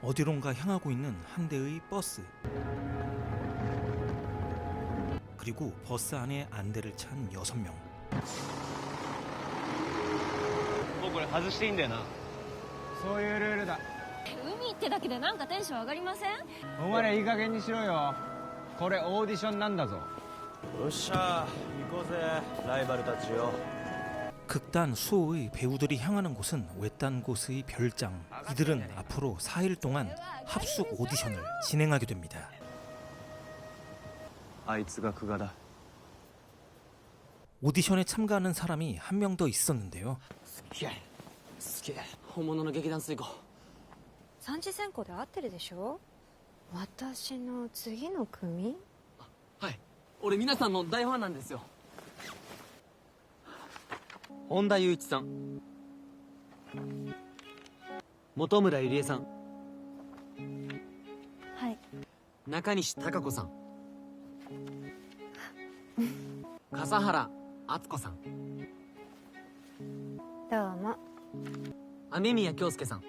어디론가 향하고 있는 한 대의 버스. 그리고 버스 안에 안대를 찬 6명. もうこれ外していいんだよな。そういうルールだ。海ってだけでなんかテンション上がりません？お前らいい加減にしろよ。これオーディションなんだぞ。よっしゃ行こうぜライバルたちよ。 극단 수호의 배우들이 향하는 곳은 외딴 곳의 별장. 이들은 앞으로 4일 동안 합숙 오디션을 진행하게 됩니다. あいつが久我だ。 오디션에 참가하는 사람이 한 명 더 있었는데요. すげえ本物の劇団水庫。三次選考で合ってるでしょ？私の次の組？はい、俺皆さんの大ファンなんですよ。本田雄一さん、本村ゆりえさん、はい。中西孝子さん、笠原敦子さん、どうも。雨宮京介さん。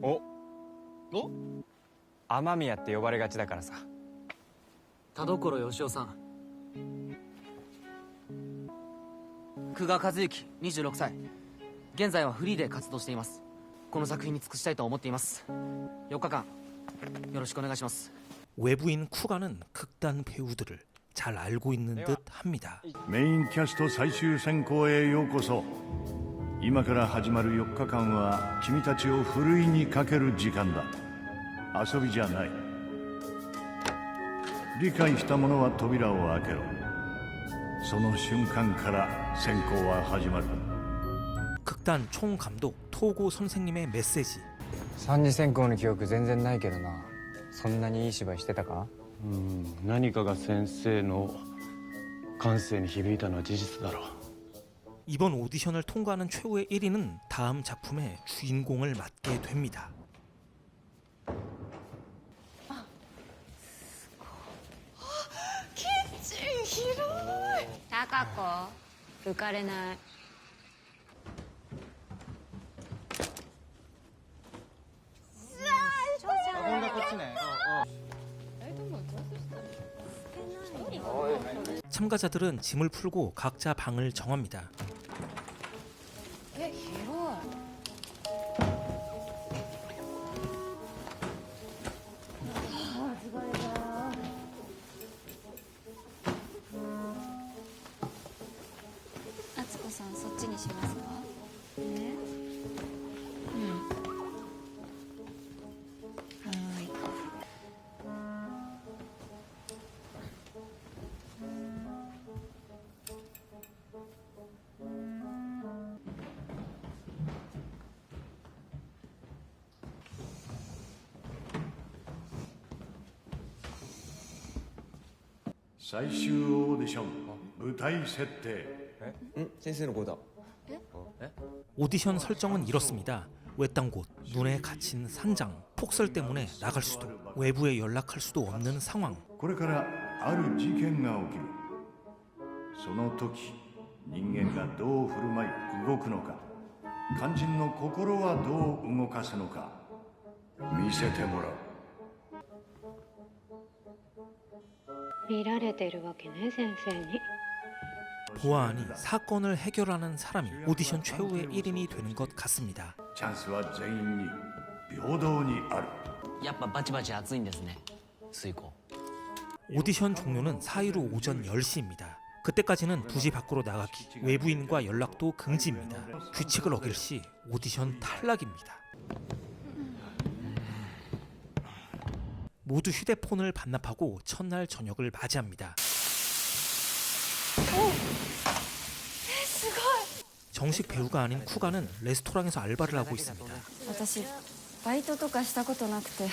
お雨宮って呼ばれがちだからさ。田所義雄さん、久我和幸26歳。現在はフリーで活動しています。この作品に尽くしたいと思っています。4日間よろしくお願いします。 외부인 쿠가는 극단 배우들을 잘 알고 있는 듯 합니다. メインキャスト最終選考へようこそ。今から始まる4日間は君たちをふるいにかける時間だ。遊びじゃない。理解した者は扉を開けろ。その瞬間から選考は始まる。 극단 총감독 토고 선생님의 메시지. 三次選考の記憶全然ないけどな。そんなにいい芝居してたか？何かが先生の感性に響いたのは事実だろう。 이번 오디션을 통과하는 최후의 1위는 다음 작품의 주인공을 맡게 됩니다. キッチン広い。高子、浮かれない。本田こっちね。 참가자들은 짐을 풀고 각자 방을 정합니다. 아츠코さん、そっちにしますか？ね。はい。 最終オーディション舞台設定。先生の声だ。 오디션 설정은 이렇습니다. 외딴 곳, 눈에 갇힌 산장, 폭설 때문에 나갈 수도, 외부에 연락할 수도 없는 상황. これからある事件が起きる。その時人間がどう振る舞い動くのか、肝心の心はどう動かすのか見せてもらう。見られてるわけね、先生に。 보아하니 사건을 해결하는 사람이 오디션 최후의 1인이 되는 것 같습니다. チャンスは全員に平等にある。やっぱバチバチ熱いんですね、水庫。 오디션 종료는 4일 후 오전 10시입니다. 그때까지는 부지 밖으로 나가기, 외부인과 연락도 금지입니다. 규칙을 어길 시 오디션 탈락입니다. 모두 휴대폰을 반납하고 첫날 저녁을 맞이합니다. 정식 배우가 아닌 쿠가는 레스토랑에서 알바를 하고 있습니다. 私バイトとかしたことなくて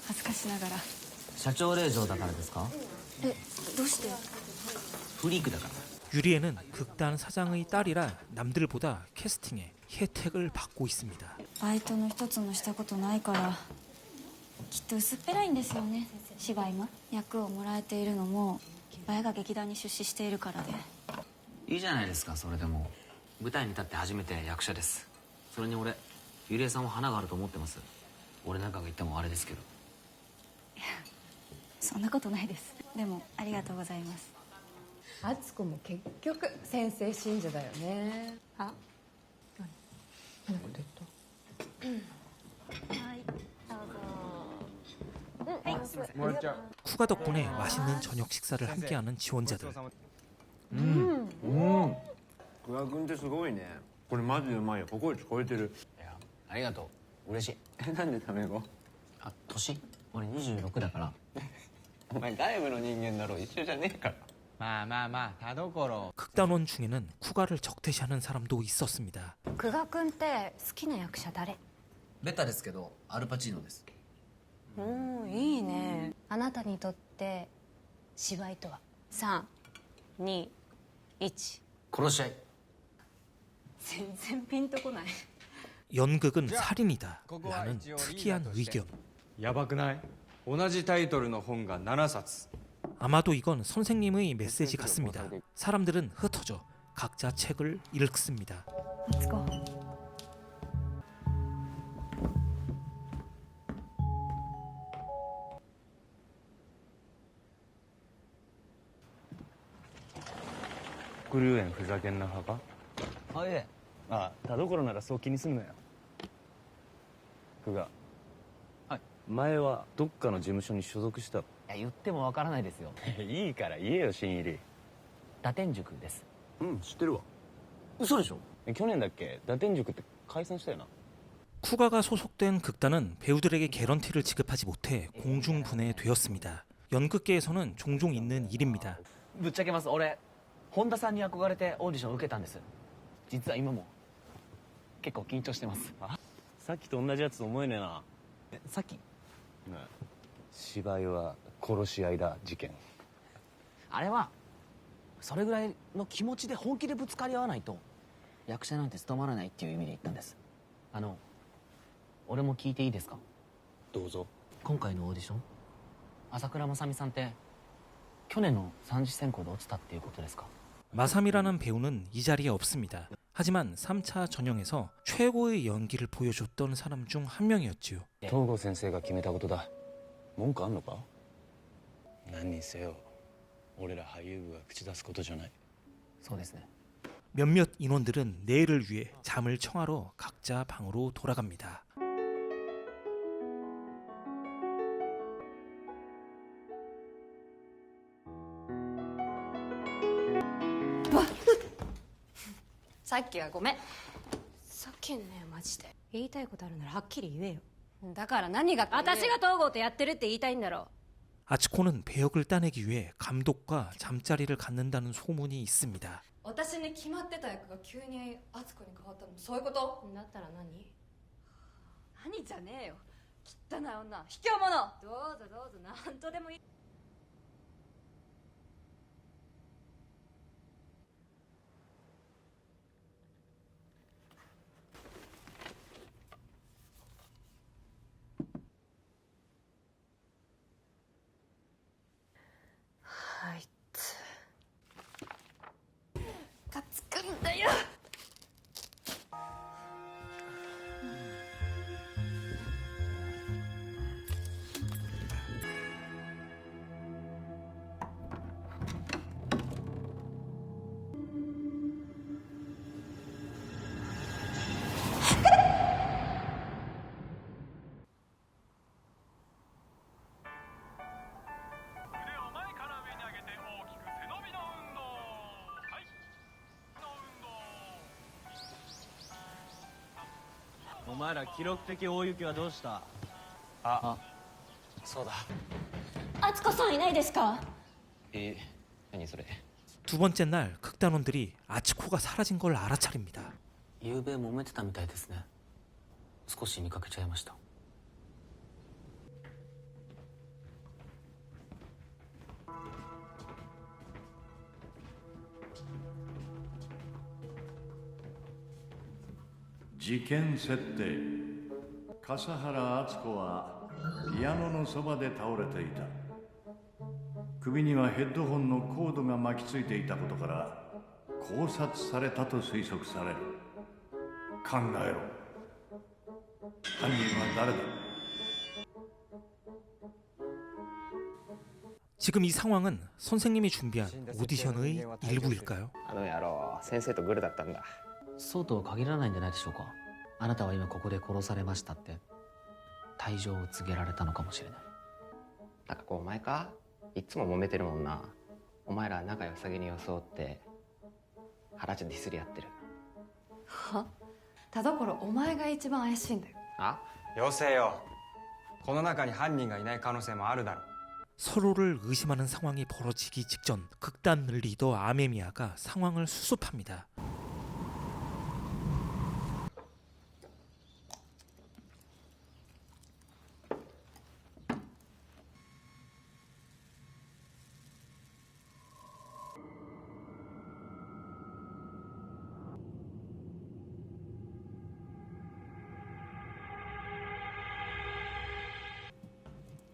恥ずかしながら。社長令嬢だからですか？え、どうして？フリークだから。 유리에는 극단 사장의 딸이라 남들보다 캐스팅에 혜택을 받고 있습니다. バイトの一つもしたことないからきっと薄っぺらいんですよね。芝居も役をもらえているのも親が劇団に出資しているからで。いいじゃないですか。それでも舞台に立って初めて役者です。それに俺ゆりえさんは花があると思ってます。俺なんかが言ってもあれですけど。そんなことないです。でもありがとうございます。敦子も結局先生信者だよね。あ、何のこと言った？はい、どうぞ。はいもらっちゃう 쿠가 덕분에 맛있는 저녁 식사를 함께하는 지원자들. 久我君ってすごいねこれマジでうまいよココイチ超えてるいや、ありがとう。嬉しい。なんでタメ語あ、年俺26だから。お前外部の人間だろ一緒じゃねえからまあまあまあ田所 극단원 중에는 쿠가를 적대시하는 사람도 있었습니다. 久我君って好きな役者誰？ベタですけど、アルパチーノです。いいね。あなたにとって芝居とは？ 3、2、1。殺し合い。全然ピンとこない。 연극은 살인이다 라는 특이한 의견. やばくない同じタイトルの本が7冊 아마도 이건 선생님의 메시지 같습니다. 사람들은 흩어져 각자 책을 읽습니다. Let's go.クルーエンふざけんな派かあ、いえ。ああ田所ならそう気にすんなよ久我はい前はどっかの事務所に所属したいや、言ってもわからないですよ。いいから言えよ新入り打天塾です。うん知ってるわ嘘でしょ？去年だっけ打天塾って解散したよな 쿠가가 소속된 극단은 배우들에게 개런티를 지급하지 못해 공중분해되었습니다. 연극계에서는 종종 있는 일입니다. ぶっちゃけます。俺、本田さんに憧れてオーディション受けたんです。実は今も結構緊張してます。さっきと同じやつと思えねえなさっき芝居は殺し合いだ事件あれはそれぐらいの気持ちで本気でぶつかり合わないと役者なんて務まらないっていう意味で言ったんです。俺も聞いていいですか？どうぞ今回のオーディション、朝倉正美さんって去年の三次選考で落ちたっていうことですか？ 마삼이라는 배우는 이 자리에 없습니다. 하지만 3차 전형에서 최고의 연기를 보여줬던 사람 중 한 명이었지요. 東郷先生が決めたことだ文句あんのか何にせよ俺ら俳優部が口出すことじゃないそうですね。 몇몇 인원들은 내일을 위해 잠을 청하러 각자 방으로 돌아갑니다. .さっきはごめん。さっきねマジで言いたいことあるならはっきり言えよ。だから何が私が東郷とやってるって言いたいんだろ。 아츠코는 배역을 따내기 위해 감독과 잠자리를 갖는다는 소문이 있습니다. 私に決まってた役が急に敦子に変わったのもそういうこと？だったら何？何じゃねえよ。汚い女、卑怯者。どうぞどうぞなんとでもいい。あいつカツくんだよ。お前ら記録的大雪はどうした？そうだ。敦子さんいないですか？何それ 두 번째 날 극단원들이 아츠코가 사라진 걸 알아차립니다. 昨べ揉めてたみたいですね。少し見かけちゃいました。事件設定。笠原敦子はピアノのそばで倒れていた。首にはヘッドホンのコードが巻きついていたことから絞殺されたと推測される。考えろ。犯人は誰だ？ 지금 이 상황은 선생님이 준비한 오디션의 일부일까요? あの野郎先生とグルだったんだ。そうとは限らないんじゃないでしょうか。あなたは今ここで殺されましたって退場を告げられたのかもしれない。高子お前か？いっつも揉めてるもんな。お前ら仲良さげに装って原ちゃんディスり合ってる。は？田所お前が一番怪しいんだよ。あ？よせよ。この中に犯人がいない可能性もあるだろう。 서로를 의심하는 상황이 벌어지기 직전 극단 리더 아메미야가 상황을 수습합니다.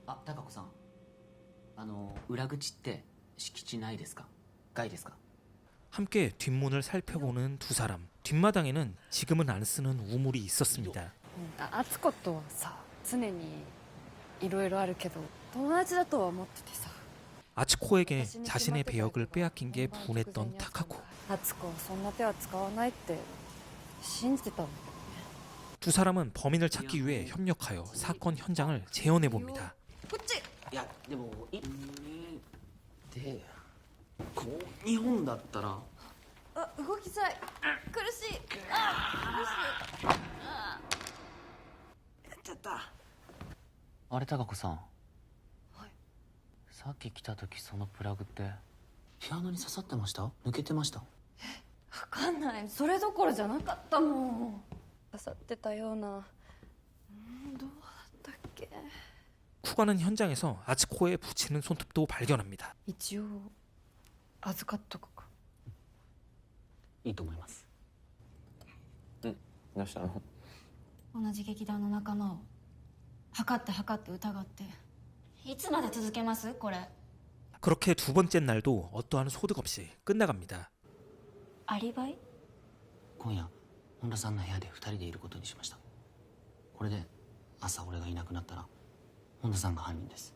아, 高子さん。裏口って敷地内ですか？外ですか？ 함께 뒷문을 살펴보는 두 사람. 뒷마당에는 지금은 안 쓰는 우물이 있었습니다. 敦子とはさ常にいろいろあるけど友達だとは思っててさ 아츠코에게 자신의 배역을 빼앗긴 게 분했던 타카코. 敦子はそんな手は使わないって信じてたんだ 두 사람은 범인을 찾기 위해 협력하여 사건 현장을 재현해 봅니다. こっちいやでもで日本だったらあ動きづらい苦しい苦しいやっちゃったあれ高子さん、はい、さっき来た時そのプラグってピアノに刺さってました？抜けてました？分かんないそれどころじゃなかったもん刺さってたようなどうだったっけ 쿠가는 현장에서 아츠코에 붙이는 손톱도 발견합니다. 一応預かっとくかいいと思います。どうしたの？同じ劇団の仲間を測って疑っていつまで続けますこれ 그렇게 두 번째 날도 어떠한 소득 없이 끝나갑니다. アリバイ今夜本田さんの部屋で2人でいることにしました。これで朝俺がいなくなったら本田さんが犯人です。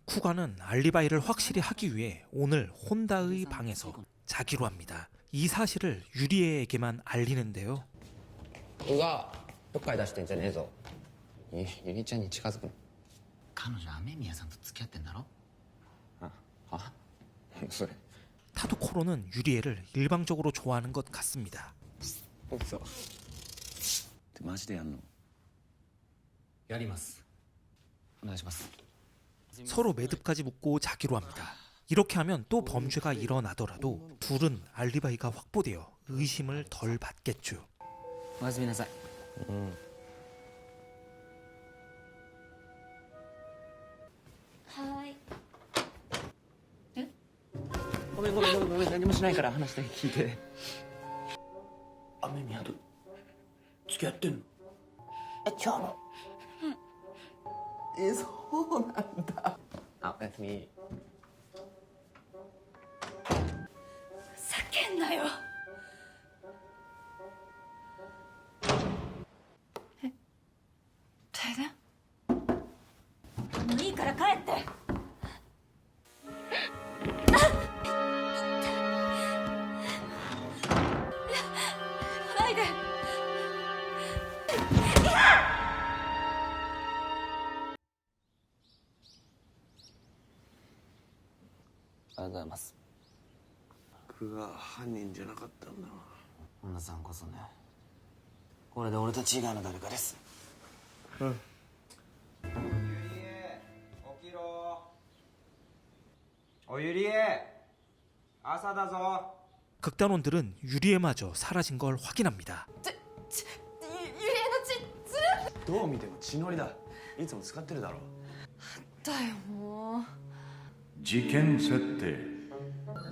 쿠가는 알리바이를 확실히 하기 위해 오늘 혼다의 방에서 자기로 합니다. 이 사실을 유리에게만 알리는데요. うわどっかへ出してんじゃねえぞ。ゆりちゃんに近づくの。彼女雨宮さんと付き合ってんだろ？あそれ 타도코로는 유리에를 일방적으로 좋아하는 것 같습니다. 嘘ってマジでやんの？やります。お願いします。 서로 매듭까지 묻고 자기로 합니다. 이렇게 하면 또 범죄가 일어나더라도 둘은 알리바이가 확보되어 의심을 덜 받겠죠. おやすみなさい。はいごめん何もしないから話だけ聞いて。雨宮と付き合ってんの？ちゃうの？そうなんだ。あ、おやすみ。叫んなよえ停電もういいから帰ってないでありがとうございます。僕が犯人じゃなかったんだな。本田さんこそね。これで俺たち以外の誰かです。ゆりえ起きろ。おゆりえ朝だぞ。 극단원들은 유리에마저 사라진 걸 확인합니다. どう見ても血のりだ。いつも使ってるだろ。だよもう事件設定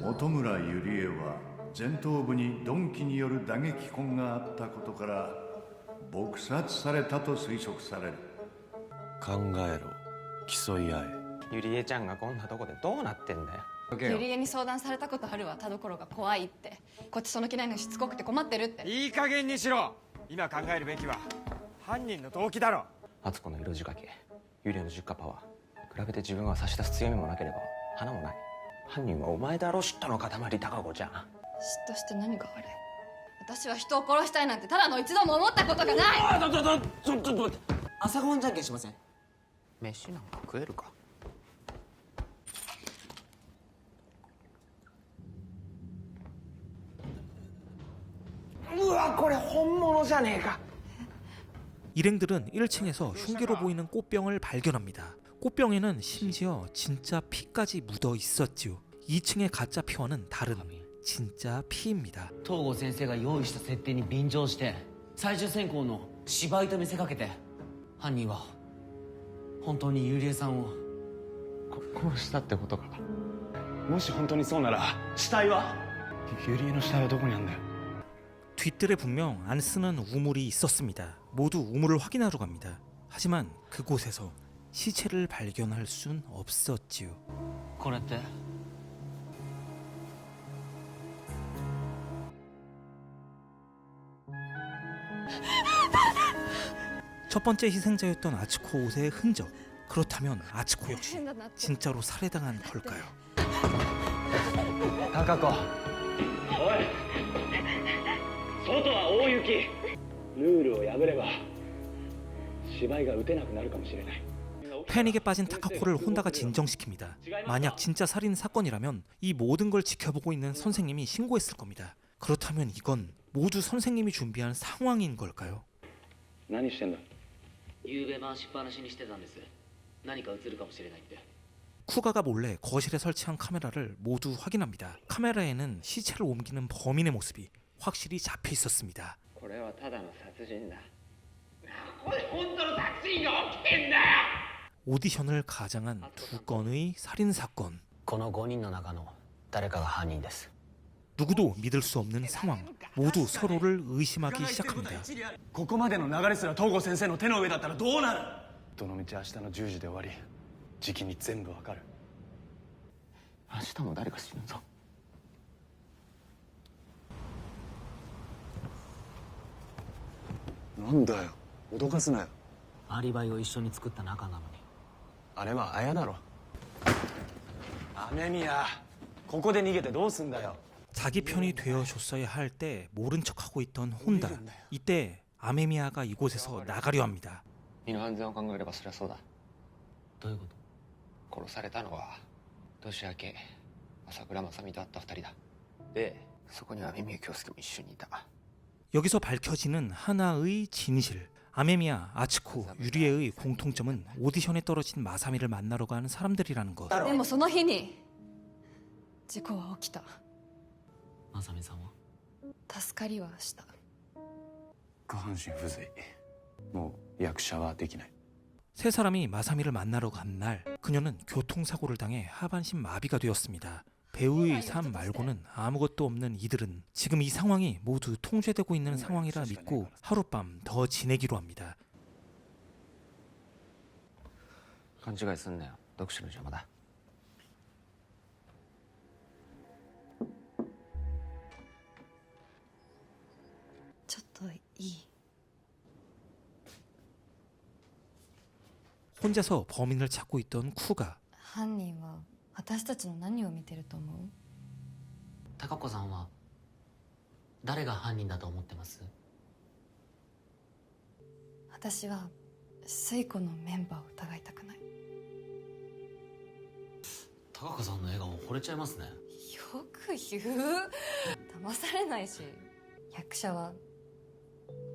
本村ゆりえは前頭部に鈍器による打撃痕があったことから撲殺されたと推測される。考えろ、競い合え。ゆりえちゃんがこんなとこでどうなってんだよ。ゆりえに相談されたことあるわ田所が怖いってこっちその気ないのしつこくて困ってるっていい加減にしろ。今考えるべきは犯人の動機だろ。敦子の色仕掛け、ゆりえの実家パワー比べて自分は差し出す強みもなければ花もない。犯人はお前だろ、嫉妬の塊高子ちゃん。嫉妬して何が悪い？私は人を殺したいなんてただの一度も思ったことがない。ちょっと待って、朝ごはんじゃんけんしません？飯なんか食えるか。うわ、これ本物じゃねえか。일행들은 1층에서 흉기로 보이는 꽃병을 발견합니다. 꽃병에는 심지어 진짜 피까지 묻어 있었지요. 2층의 가짜 피와는 다른 진짜 피입니다. 東郷先生が用意した設定に便乗して最終選考の芝居と見せかけて犯人は本当にゆりえさんを殺したってことか。もし本当にそうなら死体はゆりえの死体はどこにあんだよ。 뒷뜰에 분명 안 쓰는 우물이 있었습니다. 모두 우물을 확인하러 갑니다. 하지만 그곳에서 시체를 발견할 순 없었지요. これって 첫 번째 희생자였던 아츠코 옷의 흔적. 그렇다면 아츠코 역시 진짜로 살해당한 걸까요? 高子、おい、外は大雪。ルールを破れば芝居が打てなくなるかもしれない。 패닉에 빠진 타카코를 혼다가 진정시킵니다. 만약 진짜 살인 사건이라면 이 모든 걸 지켜보고 있는 선생님이 신고했을 겁니다. 그렇다면 이건 모두 선생님이 준비한 상황인 걸까요? 何してんだ。夕べ回しっぱなしにしてたんです。何か映るかもしれないって。 쿠가가 몰래 거실에 설치한 카메라를 모두 확인합니다. 카메라에는 시체를 옮기는 범인의 모습이 확실히 잡혀 있었습니다. これはただの殺人だ。 오디션을 가장한 두 건의 살인 사건. この5人の中の誰かが犯人です。 누구도 믿을 수 없는 상황. 모두 서로를 의심하기 시작합니다. ここまでの流れすら東郷先生の手の上だったらどうなる。どのみち明日の10時で終わり、時期に全部わかる。明日も誰か死ぬぞ。なんだよ、脅かすなよ。アリバイを一緒に作った仲なのに。あれは綾だろ。雨宮、ここで逃げてどうすんだよ。 자기 편이 되어줬어야 할 때 모른 척하고 있던 혼다. 이때 아메미야가 이곳에서 나가려 합니다. 身の安全を考えればそりゃそうだ。どういうこと？殺されたのは年明け朝倉正美と会った2人だ。でそこには雨宮京介も一緒にいた。 여기서 밝혀지는 하나의 진실. 아메미야, 아츠코, 유리에의 공통점은 오디션에 떨어진 마사미를 만나러 가는 사람들이라는 것. でもその日に事故は起きた。まさみさんは助かりはした。下半身不随。もう役者はできない。 세 사람이 마사미를 만나러 간 날, 그녀는 교통사고를 당해 하반신 마비가 되었습니다. 배우의 삶 말고는 아무것도 없는 이들은 지금 이 상황이 모두 통제되고 있는 상황이라 믿고 하룻밤 더 지내기로 합니다. 勘違いすんなよ。読書の邪魔だ。ちょっといい？ 혼자서 범인을 찾고 있던 쿠가 犯人は私たちの何を見てると思う？高子さんは誰が犯人だと思ってます？私は水湖のメンバーを疑いたくない。高子さんの笑顔惚れちゃいますね。よく言う。騙されないし、役者は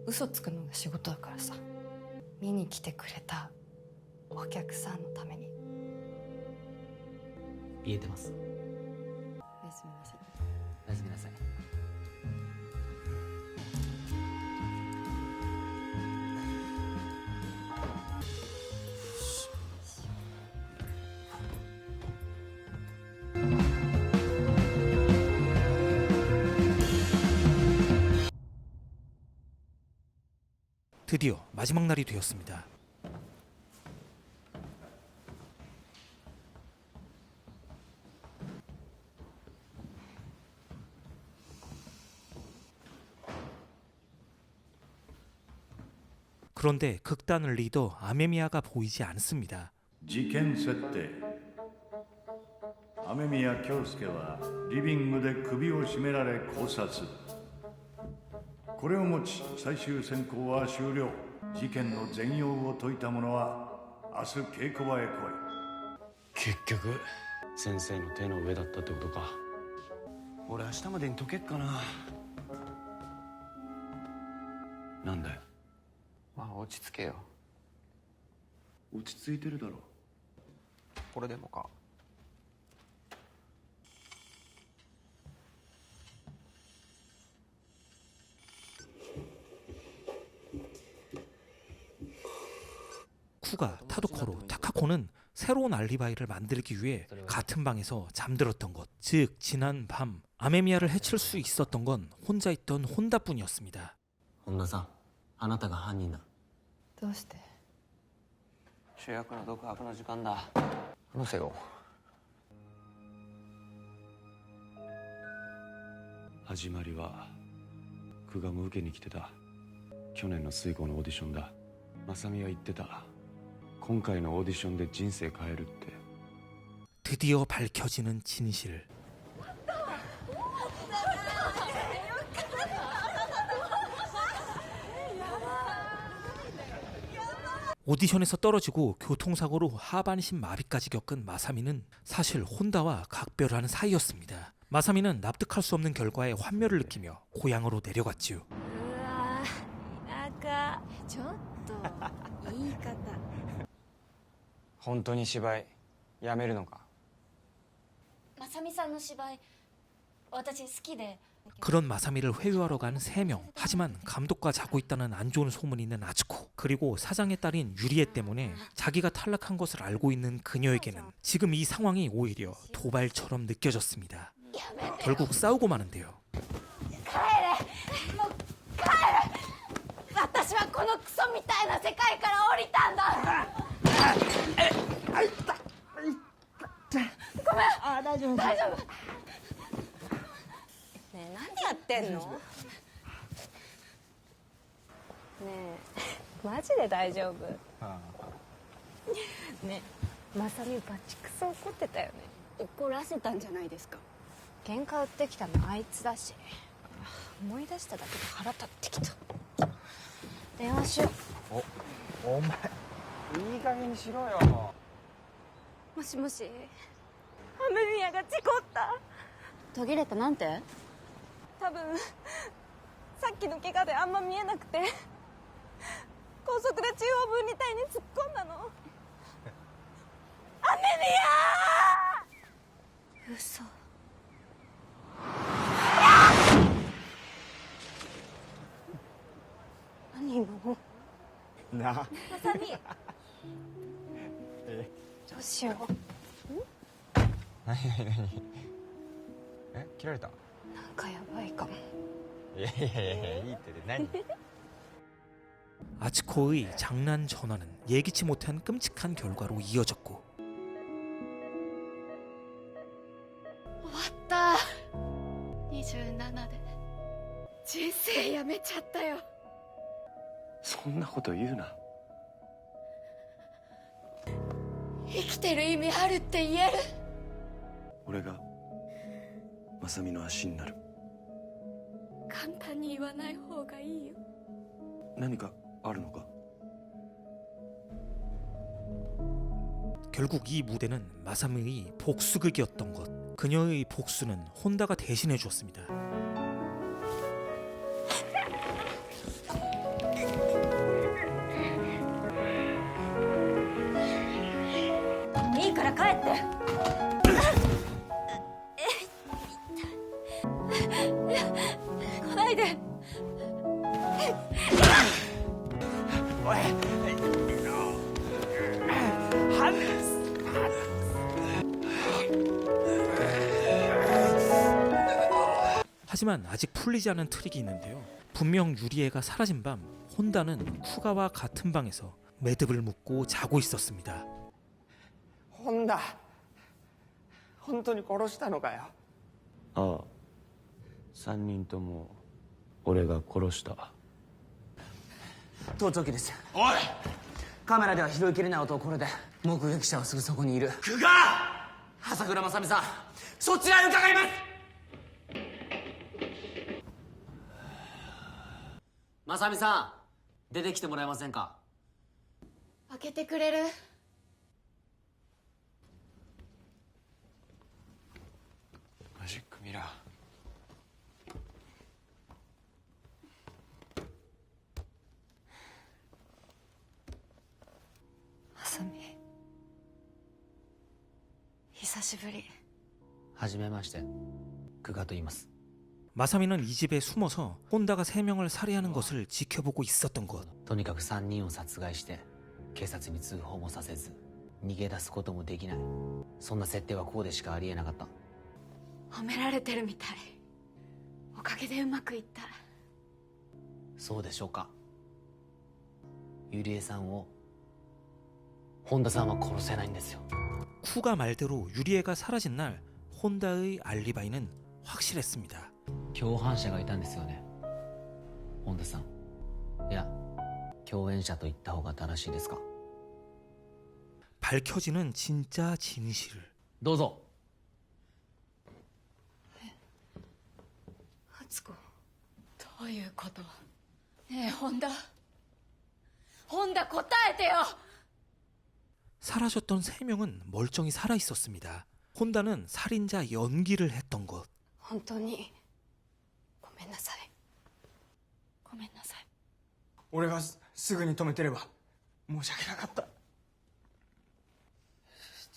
嘘つくのが仕事だからさ。見に来てくれたお客さんのために。言えてます。おやすみなさい。おやすみなさい。 드디어 마지막 날이 되었습니다. 그런데 극단을 리더 아메미야가 보이지 않습니다. 事件設定雨宮京介はリビングで首を絞められ絞殺。これをもち最終選考は終了。事件の全容を解いた者は明日稽古場へ来い。結局先生の手の上だったってことか。俺明日までに解けっかな。なんだよ。まあ落ち着けよ。落ち着いてるだろ。これでもか。쿠가 타도코로 타카코는 새로운 알리바이를 만들기 위해 같은 방에서 잠들었던 것. 즉 지난 밤 아메미야를 해칠 수 있었던 건 혼자 있던 혼다뿐이었습니다. 本田さん、あなたが犯人だ。どうして？主役の独白の時間だ。話せよ。始まりは久我も受けに来てた。去年の水郷のオーディションだ。正美は言ってた。今回のオーディションで人生変えるって。 드디어 밝혀지는 진실. 오디션에서 떨어지고 교통사고로 하반신 마비까지 겪은 마사미는 사실 혼다와 각별하는 사이였습니다. 마사미는 납득할 수 없는 결과에 환멸을 느끼며 고향으로 내려갔지요. ちょっと言い方。本当に芝居やめるのか。まさみさんの芝居私好きで。 그런 마사미를 회유하러 간 3명. 하지만 감독과 자고 있다는 안 좋은 소문이 있는 아츠코, 그리고 사장의 딸인 유리에 때문에 자기가 탈락한 것을 알고 있는 그녀에게는 지금 이 상황이 오히려 도발처럼 느껴졌습니다. 결국 싸우고 마는데요. 私はこのクソみたいな世界から降りたんだ。ごめん。大丈夫。大丈夫。ねえ何やってんの？ねえマジで大丈夫？ねえまさみバチクソ怒ってたよね。怒らせたんじゃないですか。喧嘩売ってきたのあいつだし、思い出しただけで腹立ってきた。電話しよお前いい加減にしろよ。う。もしもし。雨宮が事故った。途切れたなんて？多分さっきの怪我であんま見えなくて高速で中央分離帯に突っ込んだの。雨宮！嘘。何今の？なあ。まさみ。どうしよう。何え切られた？なんかやばいかも。いやいやいやいいって何？ 아츠코의 장난 전화는 예기치 못한 끔찍한 결과로 이어졌고 終わった27で人生やめちゃったよ。そんなこと言うな。生きてる意味あるって言える？俺が正美の足になる。簡単に言わない方がいいよ。何かあるのか？ 결국 이 무대는 마사미의 복수극이었던 것. 그녀의 복수는 혼다가 대신해 주었습니다. いいから帰って。来ないで。おい。 하지만 아직 풀리지 않은 트릭이 있는데요. 분명 유리에가 사라진 밤 혼다는 쿠가와 같은 방에서 매듭을 묶고 자고 있었습니다. 本田本当に殺したのかよ。ああ、3人とも俺が殺した。盗聴器です。おい、カメラでは拾いきれない音をこれで目撃者はすぐそこにいる。久我朝倉正美さん、そちらへ伺います。正美さん、出てきてもらえませんか。開けてくれる？マジックミラー。あさみ、久しぶり。はじめまして、久我と言います。 마사미는 이 집에 숨어서 혼다가 3명을 살해하는 것을 지켜보고 있었던 것. とにかく3人を殺害して警察に通報もさせず逃げ出すこともできない、そんな設定はこうでしかありえなかった。褒められてるみたい。おかげでうまくいった。そうでしょうか。ゆりえさんを本田さんは殺せないんですよ。 쿠가 말대로 유리애가 사라진 날 혼다의 알리바이는 확실했습니다. 共犯者がいたんですよね、本田さん。いや、共演者と言った方が正しいですか。 밝혀지는 진짜 진실. どうぞ。敦子、どういうこと？ねえ、本田答えてよ。 사라졌던 3명은 멀쩡히 살아있었습니다. 혼다는 살인자 연기를 했던 것. 本当にごめんなさい。ごめんなさい。俺がすぐに止めてれば申し訳なかった。ちょ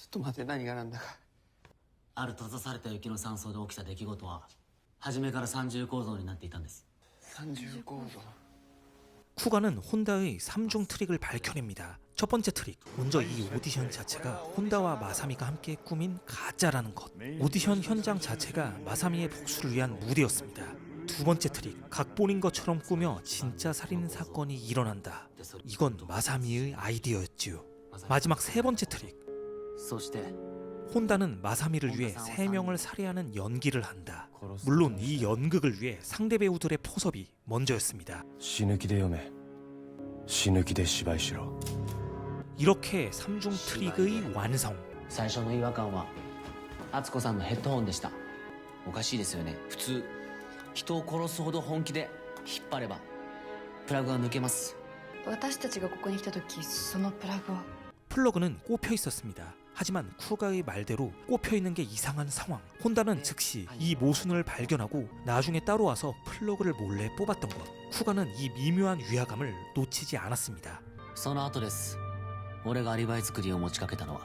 っと待って、何がなんだか。ある閉ざされた雪の山荘で起きた出来事は初めから三重構造になっていたんです。三重構造。 쿠가는 혼다의 3중 트릭을 밝혀냅니다. 첫 번째 트릭, 먼저 이 오디션 자체가 혼다와 마사미가 함께 꾸민 가짜라는 것. 오디션 현장 자체가 마사미의 복수를 위한 무대였습니다. 두 번째 트릭, 각본인 것처럼 꾸며 진짜 살인 사건이 일어난다. 이건 마사미의 아이디어였지요. 마지막 세 번째 트릭, 혼다는 마사미를 위해 3명을 살해하는 연기를 한다. 물론 이 연극을 위해 상대 배우들의 포섭이 먼저였습니다. 死ぬ気で読め。死ぬ気で芝居しろ。 이렇게 3중 트릭의 완성. 最初の違和感は敦子さんのヘッドホンでした。おかしいですよね。普通人を殺すほど本気で引っ張ればプラグが抜けます。私たちがここに来た時、そのプラグは 플러그는 꼽혀 있었습니다. 하지만 쿠가의 말대로 꼽혀 있는 게 이상한 상황. 혼다는 즉시 이 모순을 발견하고 나중에 따라와서 플러그를 몰래 뽑았던 것. 쿠가는 이 미묘한 위화감을 놓치지 않았습니다. その後です、俺がアリバイ作りを持ちかけたのは。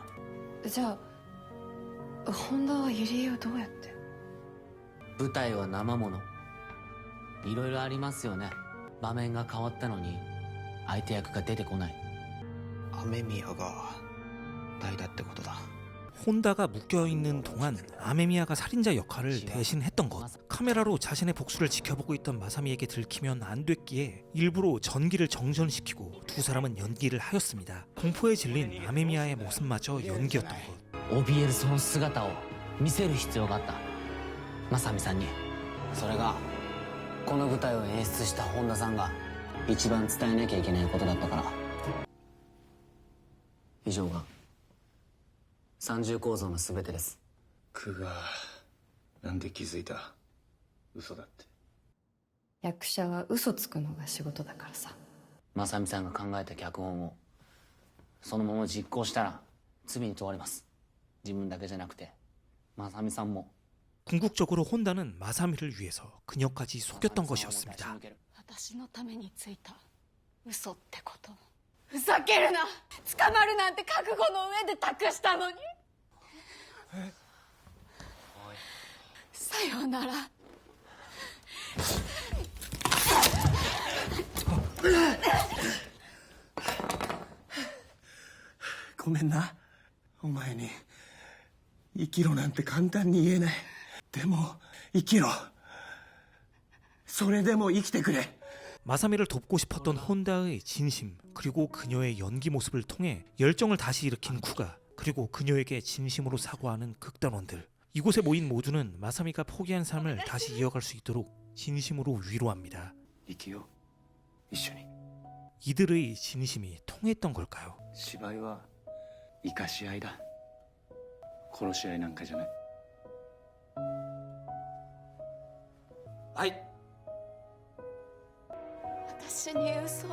じゃあ本田はゆりえをどうやって？舞台は生もの、いろいろありますよね。場面が変わったのに相手役が出てこない。雨宮が代だってことだ。 혼다가 묶여있는 동안 아메미야가 살인자 역할을 대신 했던 것. 카메라로 자신의 복수를 지켜보고 있던 마사미에게 들키면 안 됐기에 일부러 전기를 정전시키고 두 사람은 연기를 하였습니다. 공포에 질린 아메미야의 모습마저 연기였던 것. 怯えるその姿を見せる必要があった、正美さんに。それがこの舞台を演出した本田さんが一番伝えなきゃいけないことだったから。以上が三重構造の全てです。久我、なんで気づいた？嘘だって。役者は嘘つくのが仕事だからさ。正美さんが考えた脚本をそのまま実行したら罪に問われます。自分だけじゃなくて正美さんも。 궁극적으로 혼다는 마사미를 위해서 그녀까지 속였던 것이었습니다. 私のためについた嘘ってこと？ふざけるな！捕まるなんて覚悟の上で託したのに。さようなら。ごめんな。お前に生きろなんて簡単に言えない。でも生きろ。それでも生きてくれ。 마사미를 돕고 싶었던 혼다의 진심 그리고 그녀의 연기 모습을 통해 열정을 다시 일으킨 쿠가, 그리고 그녀에게 진심으로 사과하는 극단원들. 이곳에 모인 모두는 마사미가 포기한 삶을 다시 이어갈 수 있도록 진심으로 위로합니다. 生きよう。一緒に。 이들의 진심이 통했던 걸까요? 芝居は生かし合いだ。殺し合いなんかじゃない。はい。私に嘘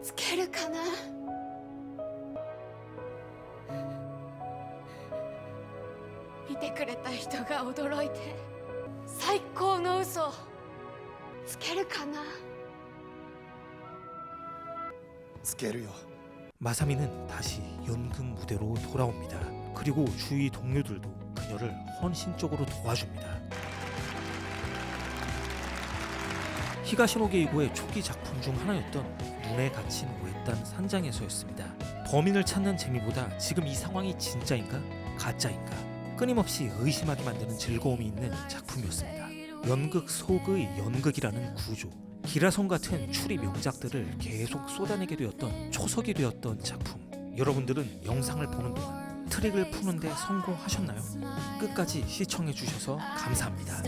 つけるかな。見てくれた人が驚いて最高の嘘つけるかな. 스케르요. 마사미는 다시 연극 무대로 돌아옵니다. 그리고 주위 동료들도 그녀를 헌신적으로 도와줍니다. 히가시노 게이고의 초기 작품 중 하나였던 눈에 갇힌 외딴 산장에서였습니다. 범인을 찾는 재미보다 지금 이 상황이 진짜인가 가짜인가 끊임없이 의심하게 만드는 즐거움이 있는 작품이었습니다. 연극 속의 연극이라는 구조, 기라성 같은 추리 명작들을 계속 쏟아내게 되었던 초석이 되었던 작품. 여러분들은 영상을 보는 동안 트릭을 푸는데 성공하셨나요? 끝까지 시청해 주셔서 감사합니다.